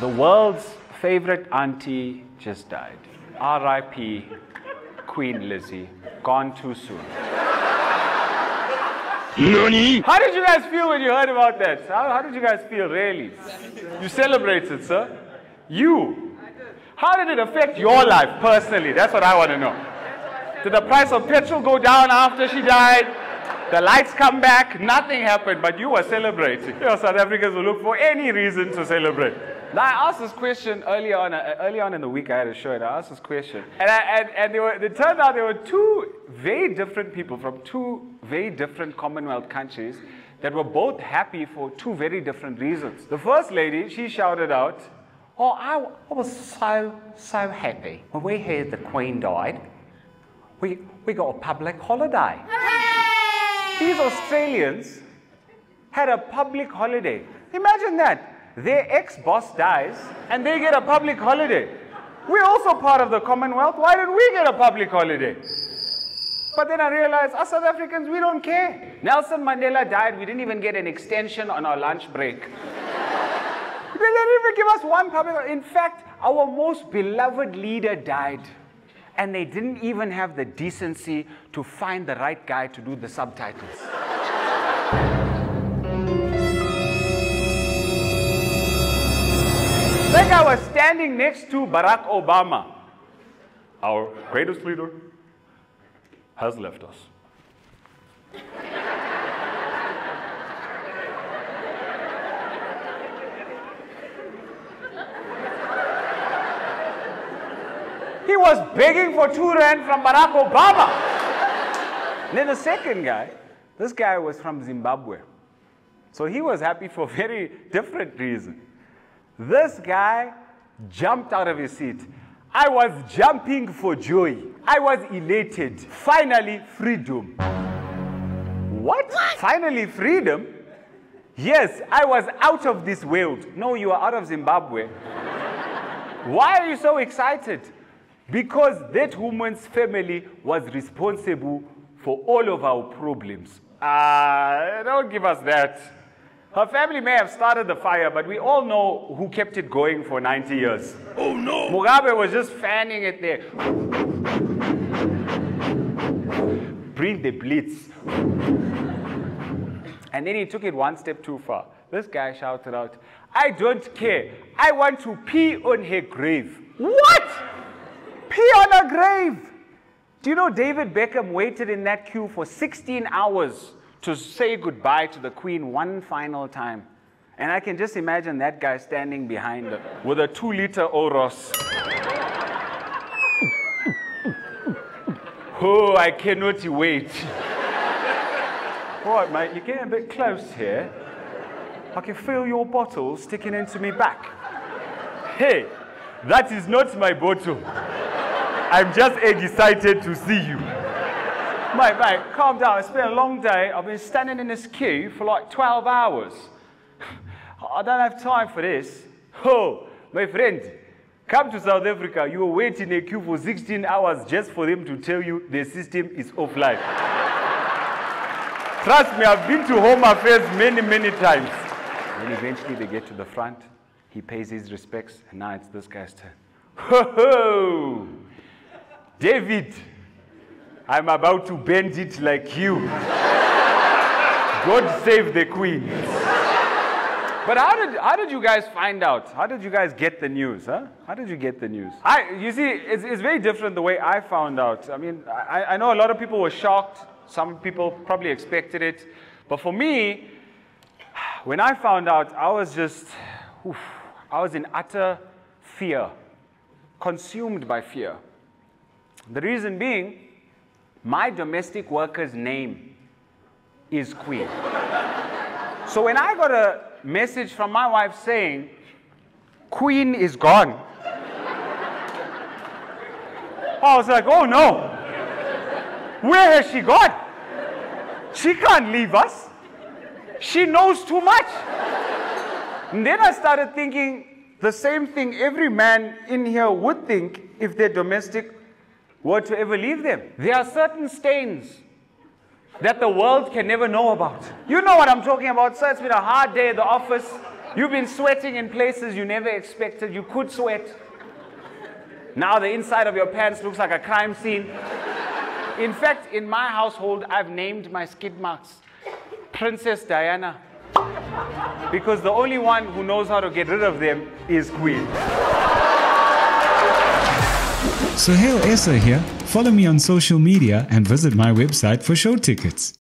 The world's favorite auntie just died. R.I.P. Queen Lizzie. Gone too soon. NANI? How did you guys feel when you heard about that? How did you guys feel, really? You celebrated, sir? You? How did it affect your life, personally? That's what I want to know. Did the price of petrol go down after she died? The lights come back? Nothing happened, but you were celebrating. You know, South Africans will look for any reason to celebrate. Now, I asked this question early on in the week. I had a show, and I asked this question. And it turned out there were two very different people from two very different Commonwealth countries that were both happy for two very different reasons. The first lady, she shouted out, "Oh, I was so happy. When we heard the Queen died, we got a public holiday." These Australians had a public holiday. Imagine that. Their ex-boss dies and they get a public holiday. We're also part of the Commonwealth. Why did we get a public holiday? But then I realized, us South Africans, we don't care. Nelson Mandela died. We didn't even get an extension on our lunch break. They didn't even give us one public holiday. In fact, our most beloved leader died. And they didn't even have the decency to find the right guy to do the subtitles. Like I was standing next to Barack Obama. Our greatest leader has left us. He was begging for 2 rand from Barack Obama. And then the second guy, this guy was from Zimbabwe. So he was happy for a very different reason. This guy jumped out of his seat. I was jumping for joy. I was elated. Finally, freedom. What? Finally, freedom? Yes, I was out of this world. No, you are out of Zimbabwe. Why are you so excited? Because that woman's family was responsible for all of our problems. Don't give us that. Her family may have started the fire, but we all know who kept it going for 90 years. Oh no! Mugabe was just fanning it there. Bring the blitz. And then he took it one step too far. This guy shouted out, "I don't care. I want to pee on her grave." What? Pee on her grave? Do you know David Beckham waited in that queue for 16 hours to say goodbye to the Queen one final time? And I can just imagine that guy standing behind her with a 2-liter Oros. Oh, I cannot wait. All right, mate, you're getting a bit close here. I can feel your bottle sticking into me back. Hey, that is not my bottle. I'm just excited to see you. Mate, calm down. It's been a long day. I've been standing in this queue for like 12 hours. I don't have time for this. Oh, my friend, come to South Africa. You will wait in a queue for 16 hours just for them to tell you the system is offline. Trust me, I've been to Home Affairs many, many times. Then eventually they get to the front. He pays his respects, and now it's this guy's turn. Ho, ho! David, I'm about to bend it like you. God save the Queen. But how did you guys find out? How did you guys get the news? Huh? How did you get the news? You see, it's very different the way I found out. I mean, I know a lot of people were shocked. Some people probably expected it. But for me, when I found out, I was just, I was in utter fear, consumed by fear. The reason being, my domestic worker's name is Queen. So when I got a message from my wife saying, Queen is gone, I was like, oh no, where has she gone? She can't leave us. She knows too much. And then I started thinking the same thing every man in here would think if their domestic were to ever leave them. There are certain stains that the world can never know about. You know what I'm talking about, sir. It's been a hard day at the office. You've been sweating in places you never expected you could sweat. Now the inside of your pants looks like a crime scene. In fact, in my household, I've named my skid marks Princess Diana, because the only one who knows how to get rid of them is Queen. Suhayl Essa here. Follow me on social media and visit my website for show tickets.